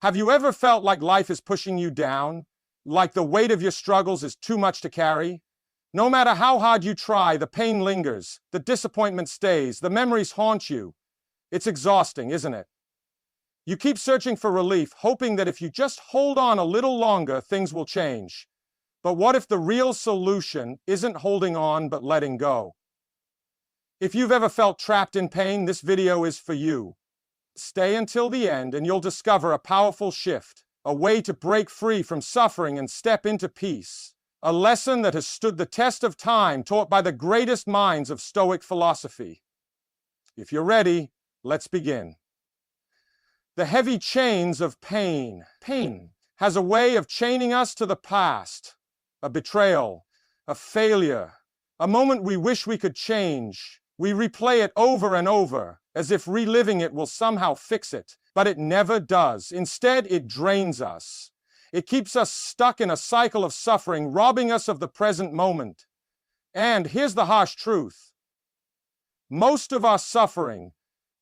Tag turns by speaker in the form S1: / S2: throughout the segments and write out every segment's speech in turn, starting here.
S1: Have you ever felt like life is pushing you down? Like the weight of your struggles is too much to carry? No matter how hard you try, the pain lingers, the disappointment stays, the memories haunt you. It's exhausting, isn't it? You keep searching for relief, hoping that if you just hold on a little longer, things will change. But what if the real solution isn't holding on but letting go? If you've ever felt trapped in pain, this video is for you. Stay until the end and you'll discover a powerful shift, a way to break free from suffering and step into peace. A lesson that has stood the test of time, taught by the greatest minds of Stoic philosophy. If you're ready, let's begin. The heavy chains of pain. Pain has a way of chaining us to the past. A betrayal, a failure, a moment we wish we could change. We replay it over and over, as if reliving it will somehow fix it. But it never does. Instead, it drains us. It keeps us stuck in a cycle of suffering, robbing us of the present moment. And here's the harsh truth. Most of our suffering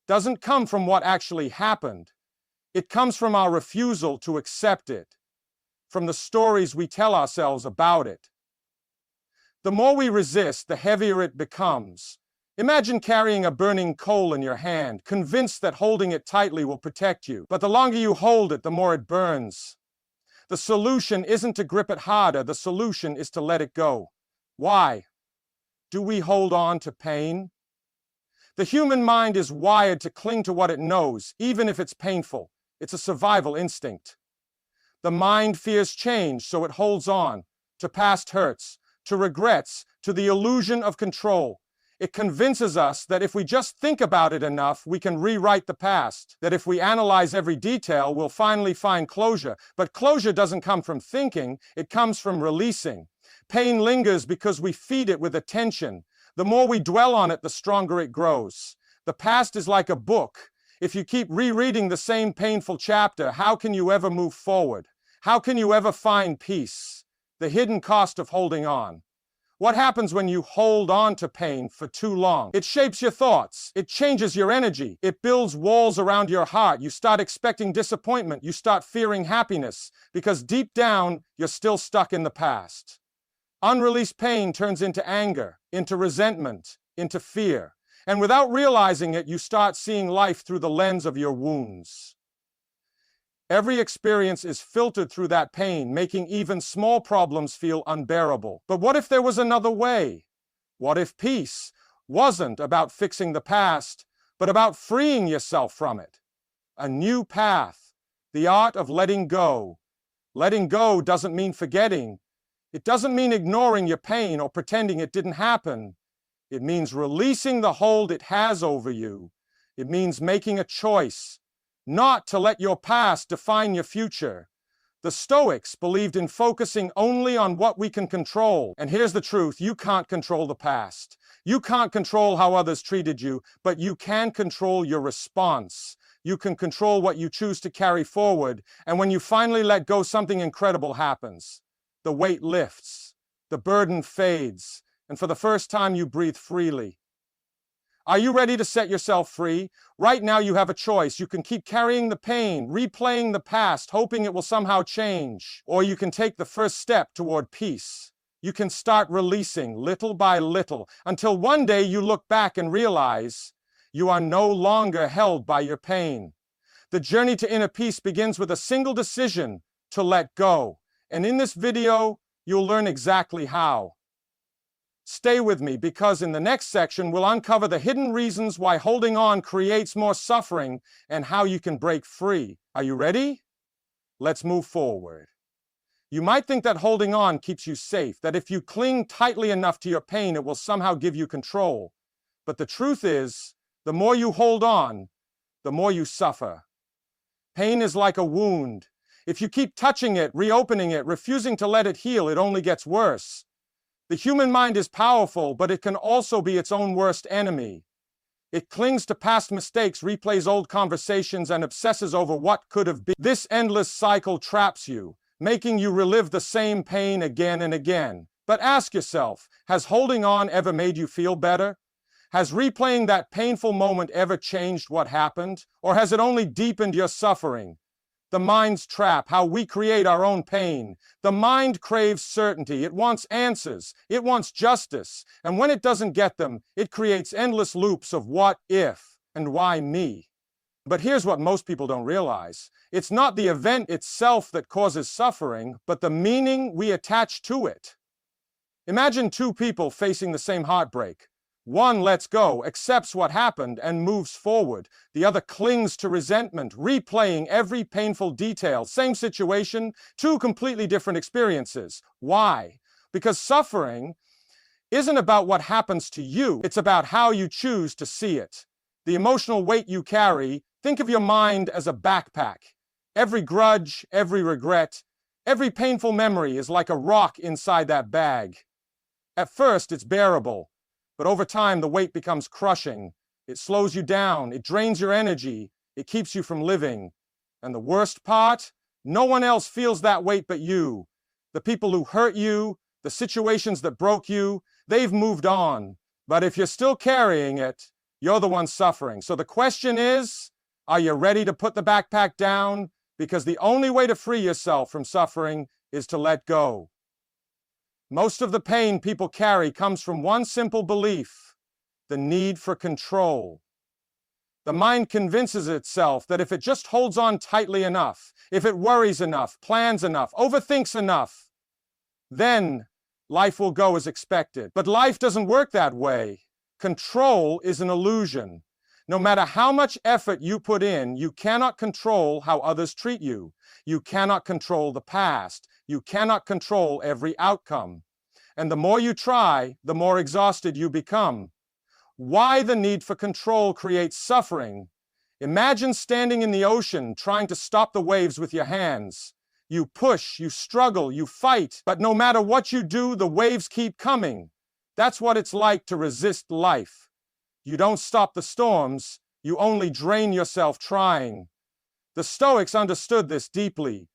S1: doesn't come from what actually happened. It comes from our refusal to accept it, from the stories we tell ourselves about it. The more we resist, the heavier it becomes. Imagine carrying a burning coal in your hand, convinced that holding it tightly will protect you. But the longer you hold it, the more it burns. The solution isn't to grip it harder. The solution is to let it go. Why? Do we hold on to pain? The human mind is wired to cling to what it knows, even if it's painful. It's a survival instinct. The mind fears change, so it holds on to past hurts, to regrets, to the illusion of control. It convinces us that if we just think about it enough, we can rewrite the past. That if we analyze every detail, we'll finally find closure. But closure doesn't come from thinking, it comes from releasing. Pain lingers because we feed it with attention. The more we dwell on it, the stronger it grows. The past is like a book. If you keep rereading the same painful chapter, how can you ever move forward? How can you ever find peace? The hidden cost of holding on. What happens when you hold on to pain for too long? It shapes your thoughts. It changes your energy. It builds walls around your heart. You start expecting disappointment. You start fearing happiness because deep down, you're still stuck in the past. Unreleased pain turns into anger, into resentment, into fear. And without realizing it, you start seeing life through the lens of your wounds. Every experience is filtered through that pain, making even small problems feel unbearable. But what if there was another way? What if peace wasn't about fixing the past, but about freeing yourself from it? A new path, the art of letting go. Letting go doesn't mean forgetting. It doesn't mean ignoring your pain or pretending it didn't happen. It means releasing the hold it has over you. It means making a choice. Not to let your past define your future. The Stoics believed in focusing only on what we can control. And here's the truth, you can't control the past. You can't control how others treated you, but you can control your response. You can control what you choose to carry forward. And when you finally let go, something incredible happens. The weight lifts, the burden fades, and for the first time you breathe freely. Are you ready to set yourself free? Right now you have a choice. You can keep carrying the pain, replaying the past, hoping it will somehow change. Or you can take the first step toward peace. You can start releasing little by little until one day you look back and realize you are no longer held by your pain. The journey to inner peace begins with a single decision to let go. And in this video, you'll learn exactly how. Stay with me because in the next section, we'll uncover the hidden reasons why holding on creates more suffering and how you can break free. Are you ready? Let's move forward. You might think that holding on keeps you safe, that if you cling tightly enough to your pain, it will somehow give you control. But the truth is, the more you hold on, the more you suffer. Pain is like a wound. If you keep touching it, reopening it, refusing to let it heal, it only gets worse. The human mind is powerful, but it can also be its own worst enemy. It clings to past mistakes, replays old conversations, and obsesses over what could have been. This endless cycle traps you, making you relive the same pain again and again. But ask yourself, has holding on ever made you feel better? Has replaying that painful moment ever changed what happened? Or has it only deepened your suffering? The mind's trap, how we create our own pain. The mind craves certainty. It wants answers. It wants justice. And when it doesn't get them, it creates endless loops of what if and why me. But here's what most people don't realize. It's not the event itself that causes suffering, but the meaning we attach to it. Imagine two people facing the same heartbreak. One lets go, accepts what happened, and moves forward. The other clings to resentment, replaying every painful detail. Same situation, two completely different experiences. Why? Because suffering isn't about what happens to you. It's about how you choose to see it. The emotional weight you carry, think of your mind as a backpack. Every grudge, every regret, every painful memory is like a rock inside that bag. At first, it's bearable. But over time, the weight becomes crushing. It slows you down. It drains your energy. It keeps you from living. And the worst part? No one else feels that weight but you. The people who hurt you, the situations that broke you, they've moved on. But if you're still carrying it, you're the one suffering. So the question is, are you ready to put the backpack down? Because the only way to free yourself from suffering is to let go. Most of the pain people carry comes from one simple belief: the need for control. The mind convinces itself that if it just holds on tightly enough, if it worries enough, plans enough, overthinks enough, then life will go as expected. But life doesn't work that way. Control is an illusion. No matter how much effort you put in, you cannot control how others treat you. You cannot control the past. You cannot control every outcome. And the more you try, the more exhausted you become. Why the need for control creates suffering? Imagine standing in the ocean trying to stop the waves with your hands. You push, you struggle, you fight, but no matter what you do, the waves keep coming. That's what it's like to resist life. You don't stop the storms, you only drain yourself trying. The Stoics understood this deeply.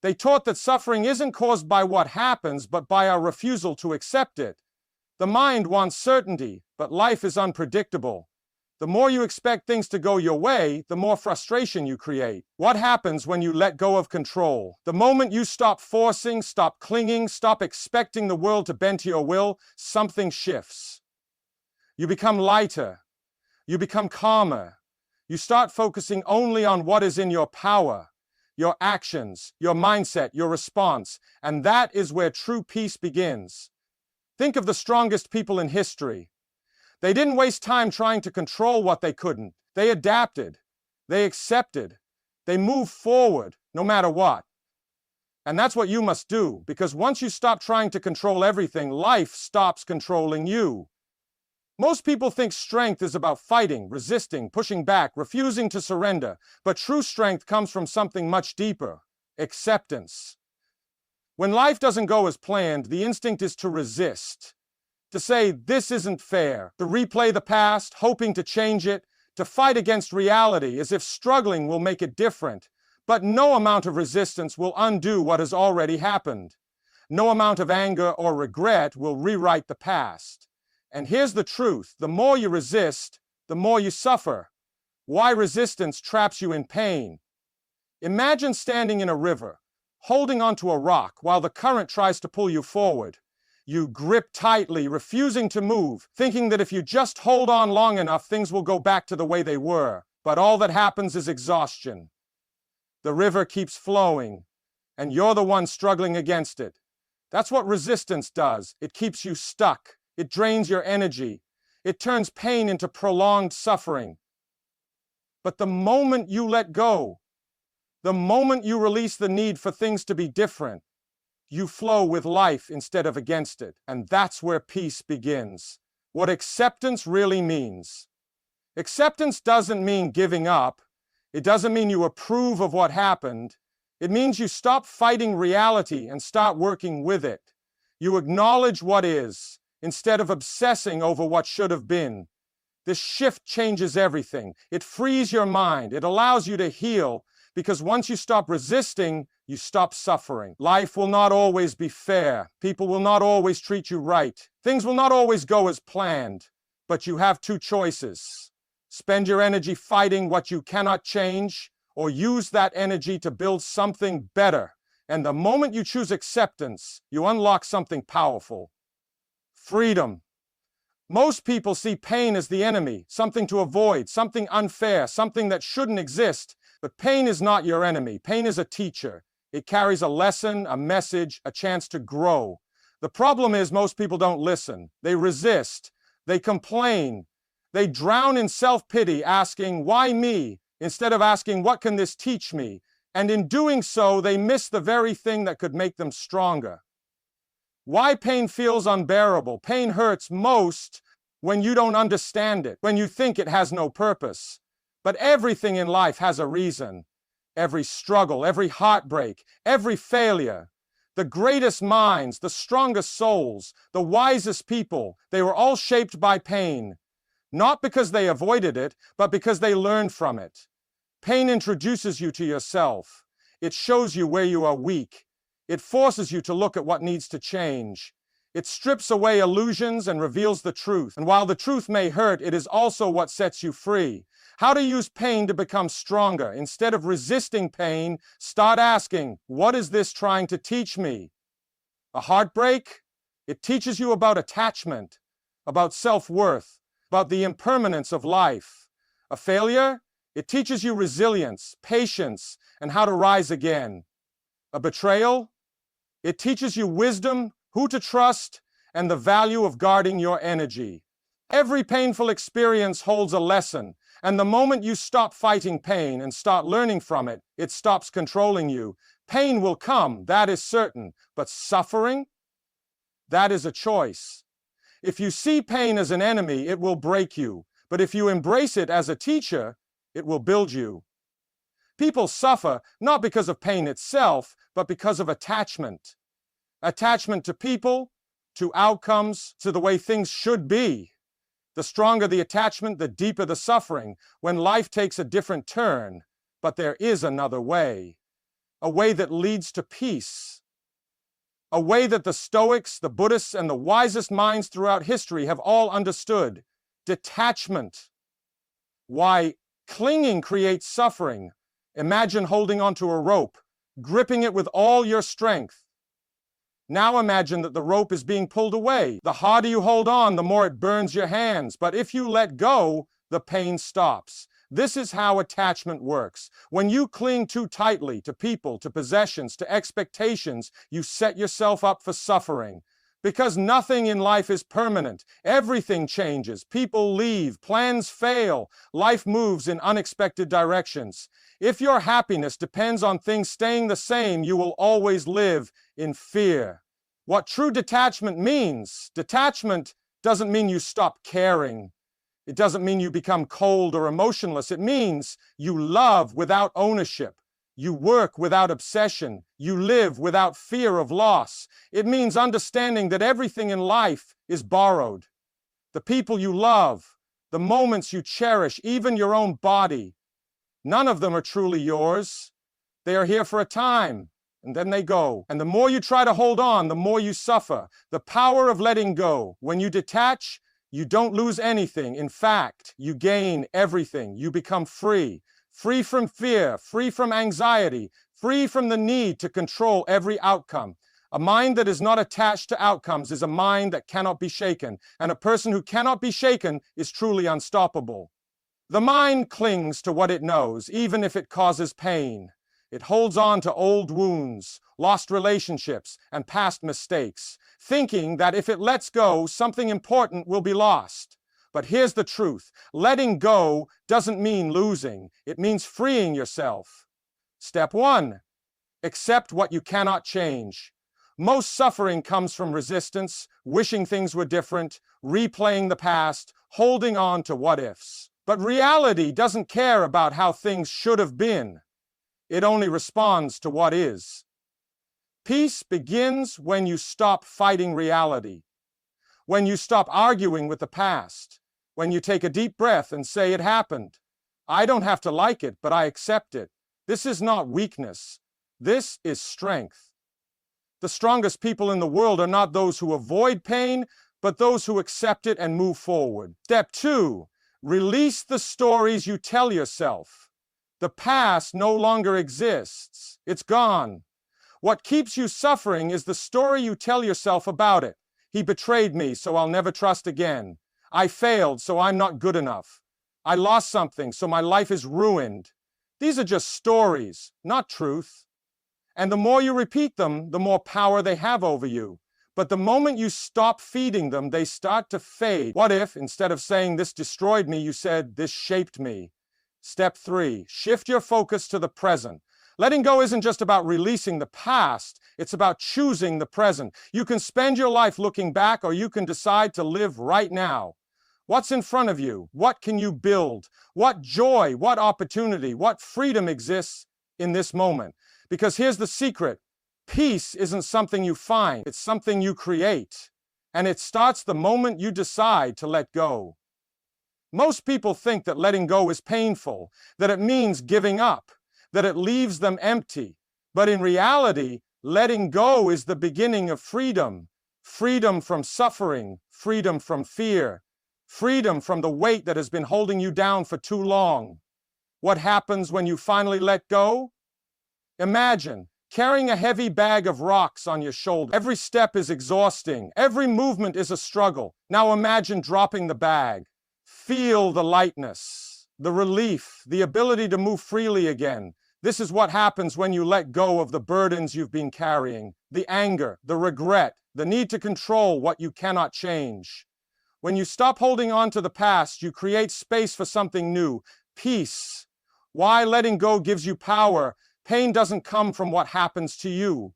S1: They taught that suffering isn't caused by what happens, but by our refusal to accept it. The mind wants certainty, but life is unpredictable. The more you expect things to go your way, the more frustration you create. What happens when you let go of control? The moment you stop forcing, stop clinging, stop expecting the world to bend to your will, something shifts. You become lighter. You become calmer. You start focusing only on what is in your power, your actions, your mindset, your response, and that is where true peace begins. Think of the strongest people in history. They didn't waste time trying to control what they couldn't. They adapted. They accepted. They moved forward, no matter what. And that's what you must do, because once you stop trying to control everything, life stops controlling you. Most people think strength is about fighting, resisting, pushing back, refusing to surrender. But true strength comes from something much deeper: acceptance. When life doesn't go as planned, the instinct is to resist. To say, this isn't fair, to replay the past, hoping to change it, to fight against reality as if struggling will make it different. But no amount of resistance will undo what has already happened. No amount of anger or regret will rewrite the past. And here's the truth: the more you resist, the more you suffer. Why resistance traps you in pain? Imagine standing in a river, holding onto a rock while the current tries to pull you forward. You grip tightly, refusing to move, thinking that if you just hold on long enough, things will go back to the way they were. But all that happens is exhaustion. The river keeps flowing, and you're the one struggling against it. That's what resistance does. It keeps you stuck. It drains your energy. It turns pain into prolonged suffering. But the moment you let go, the moment you release the need for things to be different, you flow with life instead of against it. And that's where peace begins. What acceptance really means. Acceptance doesn't mean giving up. It doesn't mean you approve of what happened. It means you stop fighting reality and start working with it. You acknowledge what is, instead of obsessing over what should have been. This shift changes everything. It frees your mind. It allows you to heal, because once you stop resisting, you stop suffering. Life will not always be fair. People will not always treat you right. Things will not always go as planned. But you have two choices: spend your energy fighting what you cannot change, or use that energy to build something better. And the moment you choose acceptance, you unlock something powerful. Freedom. Most people see pain as the enemy, something to avoid, something unfair, something that shouldn't exist. But pain is not your enemy. Pain is a teacher. It carries a lesson, a message, a chance to grow. The problem is most people don't listen. They resist. They complain. They drown in self-pity, asking, "Why me?" instead of asking, "What can this teach me?" And in doing so, they miss the very thing that could make them stronger. Why pain feels unbearable? Pain hurts most when you don't understand it, when you think it has no purpose. But everything in life has a reason. Every struggle, every heartbreak, every failure. The greatest minds, the strongest souls, the wisest people, they were all shaped by pain. Not because they avoided it, but because they learned from it. Pain introduces you to yourself. It shows you where you are weak. It forces you to look at what needs to change. It strips away illusions and reveals the truth. And while the truth may hurt, it is also what sets you free. How to use pain to become stronger. Instead of resisting pain, start asking, what is this trying to teach me? A heartbreak? It teaches you about attachment, about self-worth, about the impermanence of life. A failure? It teaches you resilience, patience, and how to rise again. A betrayal? It teaches you wisdom, who to trust, and the value of guarding your energy. Every painful experience holds a lesson, and the moment you stop fighting pain and start learning from it, it stops controlling you. Pain will come, that is certain, but suffering? That is a choice. If you see pain as an enemy, it will break you, but if you embrace it as a teacher, it will build you. People suffer not because of pain itself, but because of attachment. Attachment to people, to outcomes, to the way things should be. The stronger the attachment, the deeper the suffering, when life takes a different turn. But there is another way. A way that leads to peace. A way that the Stoics, the Buddhists, and the wisest minds throughout history have all understood. Detachment. Why clinging creates suffering. Imagine holding onto a rope, gripping it with all your strength. Now imagine that the rope is being pulled away. The harder you hold on, the more it burns your hands. But if you let go, the pain stops. This is how attachment works. When you cling too tightly to people, to possessions, to expectations, you set yourself up for suffering. Because nothing in life is permanent. Everything changes. People leave. Plans fail. Life moves in unexpected directions. If your happiness depends on things staying the same, you will always live in fear. What true detachment means? Detachment doesn't mean you stop caring. It doesn't mean you become cold or emotionless. It means you love without ownership. You work without obsession. You live without fear of loss. It means understanding that everything in life is borrowed. The people you love, the moments you cherish, even your own body, none of them are truly yours. They are here for a time, and then they go. And the more you try to hold on, the more you suffer. The power of letting go. When you detach, you don't lose anything. In fact, you gain everything. You become free. Free from fear, free from anxiety, free from the need to control every outcome. A mind that is not attached to outcomes is a mind that cannot be shaken, and a person who cannot be shaken is truly unstoppable. The mind clings to what it knows, even if it causes pain. It holds on to old wounds, lost relationships, and past mistakes, thinking that if it lets go, something important will be lost. But here's the truth. Letting go doesn't mean losing. It means freeing yourself. Step 1. Accept what you cannot change. Most suffering comes from resistance, wishing things were different, replaying the past, holding on to what-ifs. But reality doesn't care about how things should have been. It only responds to what is. Peace begins when you stop fighting reality, when you stop arguing with the past, when you take a deep breath and say it happened. I don't have to like it, but I accept it. This is not weakness. This is strength. The strongest people in the world are not those who avoid pain, but those who accept it and move forward. Step 2, release the stories you tell yourself. The past no longer exists. It's gone. What keeps you suffering is the story you tell yourself about it. He betrayed me, so I'll never trust again. I failed, so I'm not good enough. I lost something, so my life is ruined. These are just stories, not truth. And the more you repeat them, the more power they have over you. But the moment you stop feeding them, they start to fade. What if, instead of saying this destroyed me, you said this shaped me? Step 3, shift your focus to the present. Letting go isn't just about releasing the past, it's about choosing the present. You can spend your life looking back, or you can decide to live right now. What's in front of you? What can you build? What joy, what opportunity, what freedom exists in this moment? Because here's the secret. Peace isn't something you find, it's something you create. And it starts the moment you decide to let go. Most people think that letting go is painful, that it means giving up, that it leaves them empty. But in reality, letting go is the beginning of freedom. Freedom from suffering, freedom from fear, freedom from the weight that has been holding you down for too long. What happens when you finally let go? Imagine carrying a heavy bag of rocks on your shoulder. Every step is exhausting. Every movement is a struggle. Now imagine dropping the bag. Feel the lightness, the relief, the ability to move freely again. This is what happens when you let go of the burdens you've been carrying, the anger, the regret, the need to control what you cannot change. When you stop holding on to the past, you create space for something new, peace. Why letting go gives you power? Pain doesn't come from what happens to you.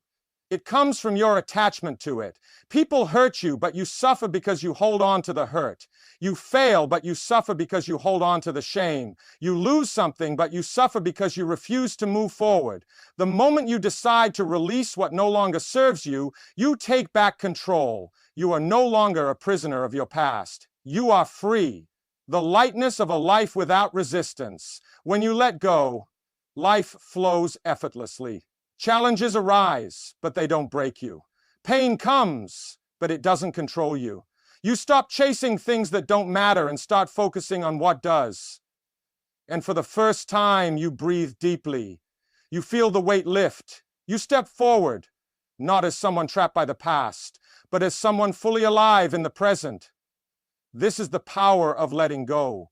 S1: It comes from your attachment to it. People hurt you, but you suffer because you hold on to the hurt. You fail, but you suffer because you hold on to the shame. You lose something, but you suffer because you refuse to move forward. The moment you decide to release what no longer serves you, you take back control. You are no longer a prisoner of your past. You are free. The lightness of a life without resistance. When you let go, life flows effortlessly. Challenges arise, but they don't break you. Pain comes, but it doesn't control you. You stop chasing things that don't matter and start focusing on what does. And for the first time, you breathe deeply. You feel the weight lift. You step forward, not as someone trapped by the past, but as someone fully alive in the present. This is the power of letting go.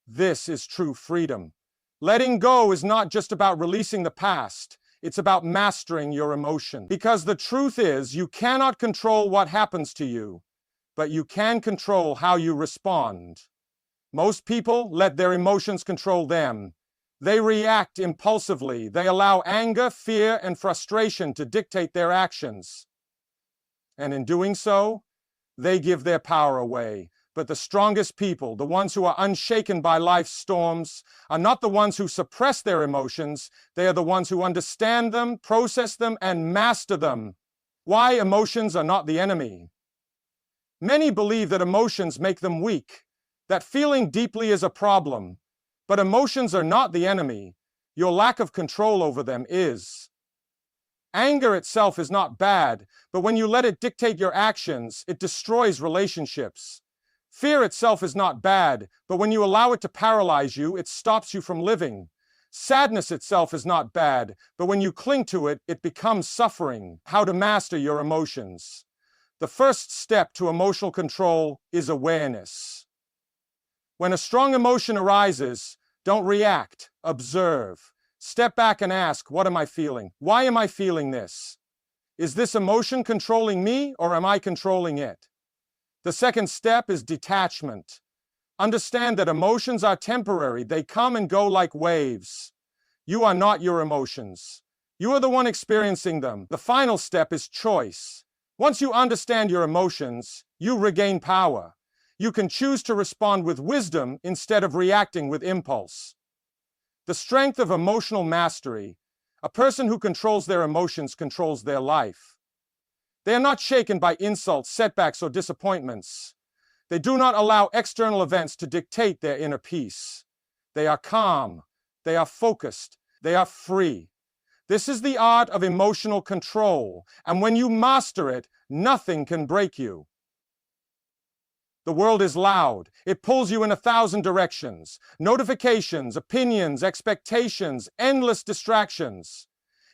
S1: This is true freedom. Letting go is not just about releasing the past. It's about mastering your emotion. Because the truth is, you cannot control what happens to you, but you can control how you respond. Most people let their emotions control them. They react impulsively. They allow anger, fear, and frustration to dictate their actions. And in doing so, they give their power away. But the strongest people, the ones who are unshaken by life's storms, are not the ones who suppress their emotions. They are the ones who understand them, process them, and master them. Why emotions are not the enemy? Many believe that emotions make them weak, that feeling deeply is a problem. But emotions are not the enemy. Your lack of control over them is. Anger itself is not bad, but when you let it dictate your actions, it destroys relationships. Fear itself is not bad, but when you allow it to paralyze you, it stops you from living. Sadness itself is not bad, but when you cling to it, it becomes suffering. How to master your emotions. The first step to emotional control is awareness. When a strong emotion arises, don't react, observe. Step back and ask, what am I feeling? Why am I feeling this? Is this emotion controlling me, or am I controlling it? The second step is detachment. Understand that emotions are temporary. They come and go like waves. You are not your emotions. You are the one experiencing them. The final step is choice. Once you understand your emotions, you regain power. You can choose to respond with wisdom instead of reacting with impulse. The strength of emotional mastery. A person who controls their emotions controls their life. They are not shaken by insults, setbacks, or disappointments. They do not allow external events to dictate their inner peace. They are calm. They are focused. They are free. This is the art of emotional control, and when you master it, nothing can break you. The world is loud. It pulls you in 1,000 directions. Notifications, opinions, expectations, endless distractions.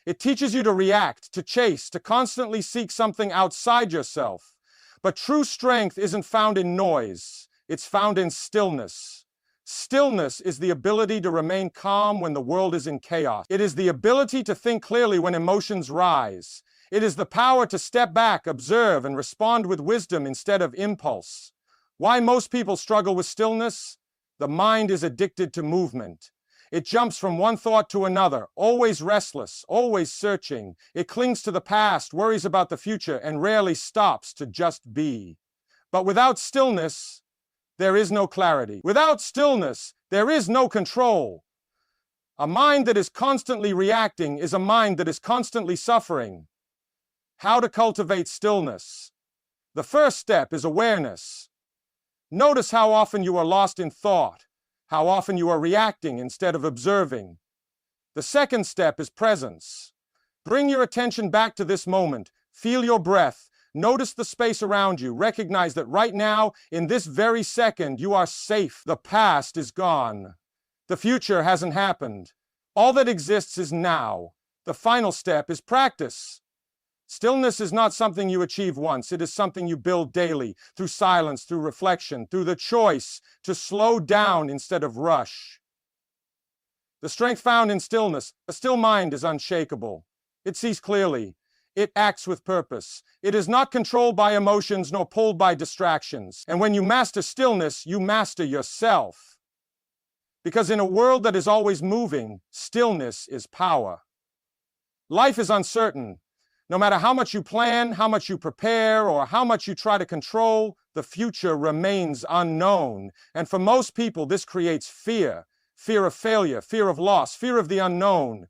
S1: It teaches you to react, to chase, to constantly seek something outside yourself. But true strength isn't found in noise. It's found in stillness. Stillness is the ability to remain calm when the world is in chaos. It is the ability to think clearly when emotions rise. It is the power to step back, observe, and respond with wisdom instead of impulse. Why most people struggle with stillness? The mind is addicted to movement. It jumps from one thought to another, always restless, always searching. It clings to the past, worries about the future, and rarely stops to just be. But without stillness, there is no clarity. Without stillness, there is no control. A mind that is constantly reacting is a mind that is constantly suffering. How to cultivate stillness? The first step is awareness. Notice how often you are lost in thought, how often you are reacting instead of observing. The second step is presence. Bring your attention back to this moment. Feel your breath. Notice the space around you. Recognize that right now, in this very second, you are safe. The past is gone. The future hasn't happened. All that exists is now. The final step is practice. Stillness is not something you achieve once. It is something you build daily, through silence, through reflection, through the choice to slow down instead of rush. The strength found in stillness. A still mind is unshakable. It sees clearly. It acts with purpose. It is not controlled by emotions nor pulled by distractions. And when you master stillness, you master yourself. Because in a world that is always moving, stillness is power. Life is uncertain. No matter how much you plan, how much you prepare, or how much you try to control, the future remains unknown. And for most people, this creates fear. Fear of failure, fear of loss, fear of the unknown.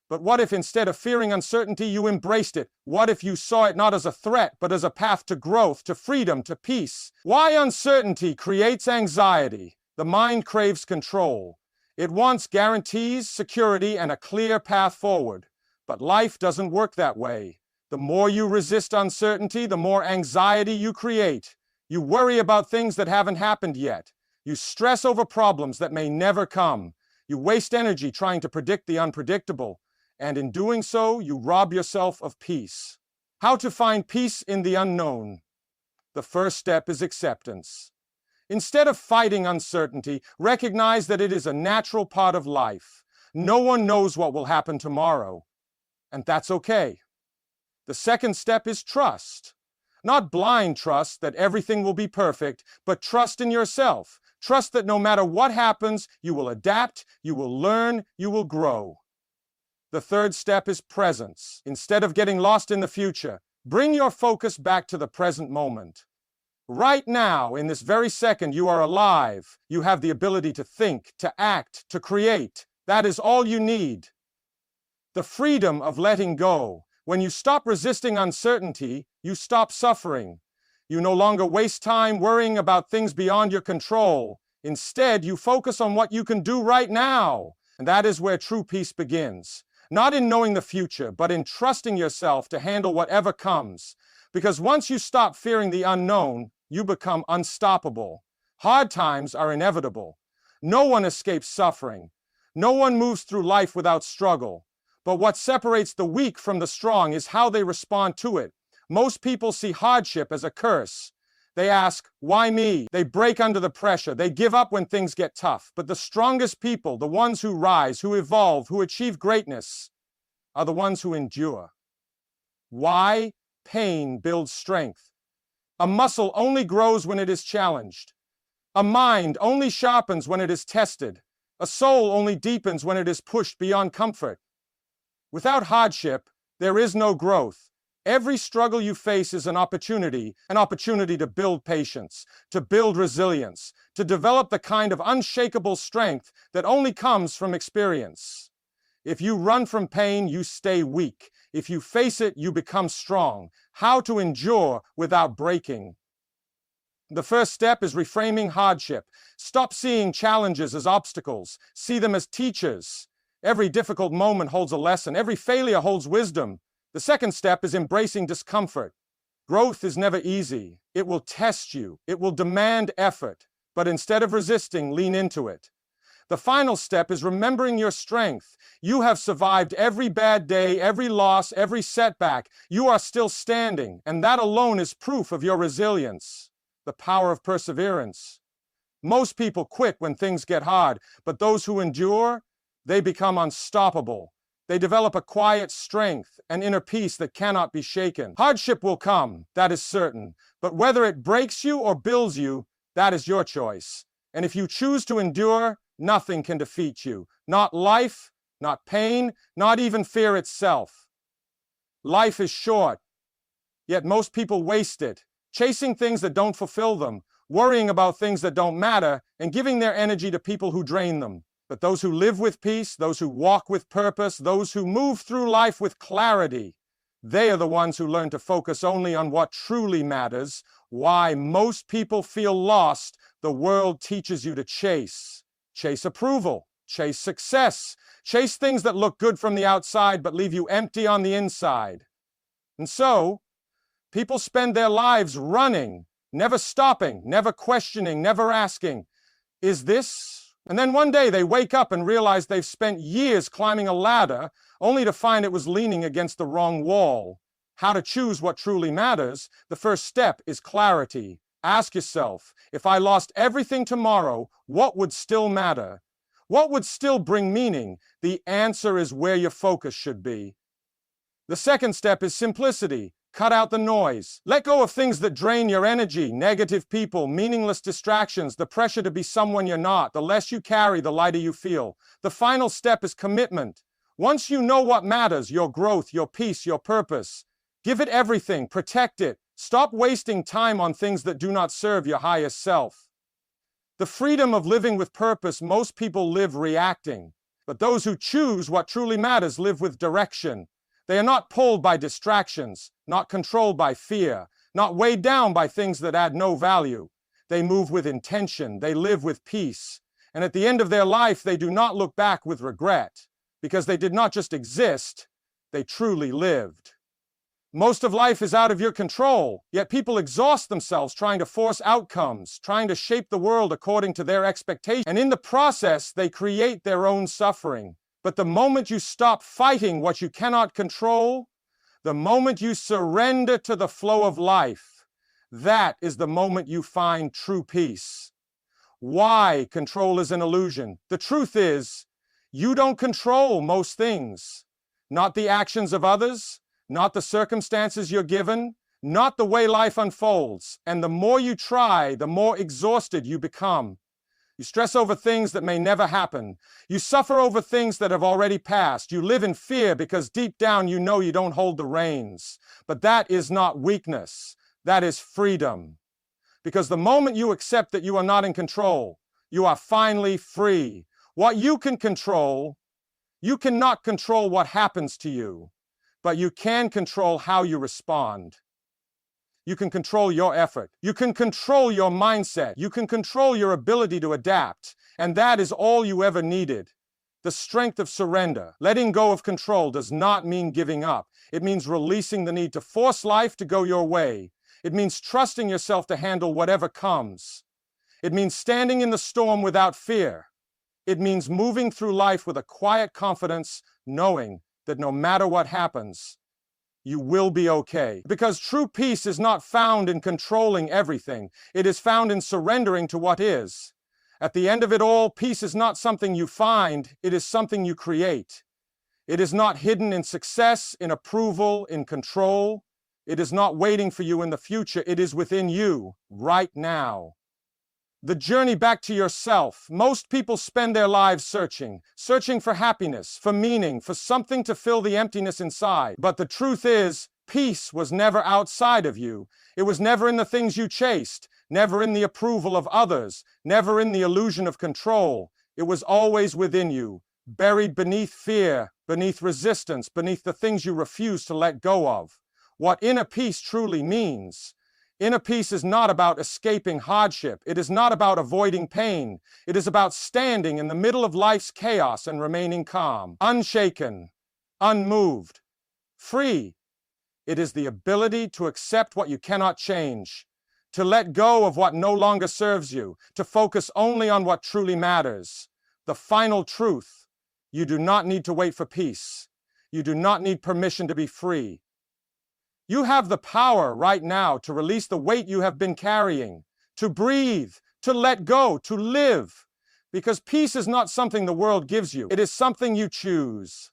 S1: But what if instead of fearing uncertainty, you embraced it? What if you saw it not as a threat, but as a path to growth, to freedom, to peace? Why uncertainty creates anxiety? The mind craves control. It wants guarantees, security, and a clear path forward. But life doesn't work that way. The more you resist uncertainty, the more anxiety you create. You worry about things that haven't happened yet. You stress over problems that may never come. You waste energy trying to predict the unpredictable. And in doing so, you rob yourself of peace. How to find peace in the unknown? The first step is acceptance. Instead of fighting uncertainty, recognize that it is a natural part of life. No one knows what will happen tomorrow. And that's okay. The second step is trust. Not blind trust that everything will be perfect, but trust in yourself. Trust that no matter what happens, you will adapt, you will learn, you will grow. The third step is presence. Instead of getting lost in the future, bring your focus back to the present moment. Right now, in this very second, you are alive. You have the ability to think, to act, to create. That is all you need. The freedom of letting go. When you stop resisting uncertainty, you stop suffering. You no longer waste time worrying about things beyond your control. Instead, you focus on what you can do right now. And that is where true peace begins. Not in knowing the future, but in trusting yourself to handle whatever comes. Because once you stop fearing the unknown, you become unstoppable. Hard times are inevitable. No one escapes suffering. No one moves through life without struggle. But what separates the weak from the strong is how they respond to it. Most people see hardship as a curse. They ask, why me? They break under the pressure. They give up when things get tough. But the strongest people, the ones who rise, who evolve, who achieve greatness, are the ones who endure. Why? Pain builds strength. A muscle only grows when it is challenged. A mind only sharpens when it is tested. A soul only deepens when it is pushed beyond comfort. Without hardship, there is no growth. Every struggle you face is an opportunity to build patience, to build resilience, to develop the kind of unshakable strength that only comes from experience. If you run from pain, you stay weak. If you face it, you become strong. How to endure without breaking? The first step is reframing hardship. Stop seeing challenges as obstacles. See them as teachers. Every difficult moment holds a lesson. Every failure holds wisdom. The second step is embracing discomfort. Growth is never easy. It will test you. It will demand effort. But instead of resisting, lean into it. The final step is remembering your strength. You have survived every bad day, every loss, every setback. You are still standing, and that alone is proof of your resilience. The power of perseverance. Most people quit when things get hard, but those who endure, they become unstoppable. They develop a quiet strength, an inner peace that cannot be shaken. Hardship will come, that is certain, but whether it breaks you or builds you, that is your choice. And if you choose to endure, nothing can defeat you. Not life, not pain, not even fear itself. Life is short, yet most people waste it, chasing things that don't fulfill them, worrying about things that don't matter, and giving their energy to people who drain them. But those who live with peace, those who walk with purpose, those who move through life with clarity, they are the ones who learn to focus only on what truly matters. Why most people feel lost, the world teaches you to chase. Chase approval, chase success, chase things that look good from the outside but leave you empty on the inside. And so, people spend their lives running, never stopping, never questioning, never asking, is this? And then one day they wake up and realize they've spent years climbing a ladder only to find it was leaning against the wrong wall. How to choose what truly matters? The first step is clarity. Ask yourself, if I lost everything tomorrow, what would still matter? What would still bring meaning? The answer is where your focus should be. The second step is simplicity. Cut out the noise. Let go of things that drain your energy, negative people, meaningless distractions, the pressure to be someone you're not. The less you carry, the lighter you feel. The final step is commitment. Once you know what matters, your growth, your peace, your purpose, give it everything, protect it. Stop wasting time on things that do not serve your highest self. The freedom of living with purpose, most people live reacting, but those who choose what truly matters live with direction. They are not pulled by distractions, not controlled by fear, not weighed down by things that add no value. They move with intention, they live with peace, and at the end of their life they do not look back with regret, because they did not just exist, they truly lived. Most of life is out of your control, yet people exhaust themselves trying to force outcomes, trying to shape the world according to their expectations, and in the process they create their own suffering. But the moment you stop fighting what you cannot control, the moment you surrender to the flow of life, that is the moment you find true peace. Why control is an illusion? The truth is, you don't control most things. Not the actions of others, not the circumstances you're given, not the way life unfolds. And the more you try, the more exhausted you become. You stress over things that may never happen. You suffer over things that have already passed. You live in fear because deep down you know you don't hold the reins. But that is not weakness. That is freedom. Because the moment you accept that you are not in control, you are finally free. What you can control, you cannot control what happens to you, but you can control how you respond. You can control your effort. You can control your mindset. You can control your ability to adapt. And that is all you ever needed. The strength of surrender. Letting go of control does not mean giving up. It means releasing the need to force life to go your way. It means trusting yourself to handle whatever comes. It means standing in the storm without fear. It means moving through life with a quiet confidence, knowing that no matter what happens, you will be okay. Because true peace is not found in controlling everything. It is found in surrendering to what is. At the end of it all, peace is not something you find, it is something you create. It is not hidden in success, in approval, in control. It is not waiting for you in the future. It is within you, right now. The journey back to yourself. Most people spend their lives searching for happiness, for meaning, for something to fill the emptiness inside. But the truth is, peace was never outside of you. It was never in the things you chased, never in the approval of others, never in the illusion of control. It was always within you, buried beneath fear, beneath resistance, beneath the things you refuse to let go of. What inner peace truly means. Inner peace is not about escaping hardship. It is not about avoiding pain. It is about standing in the middle of life's chaos and remaining calm, unshaken, unmoved, free. It is the ability to accept what you cannot change, to let go of what no longer serves you, to focus only on what truly matters. The final truth: you do not need to wait for peace. You do not need permission to be free. You have the power right now to release the weight you have been carrying, to breathe, to let go, to live. Because peace is not something the world gives you. It is something you choose.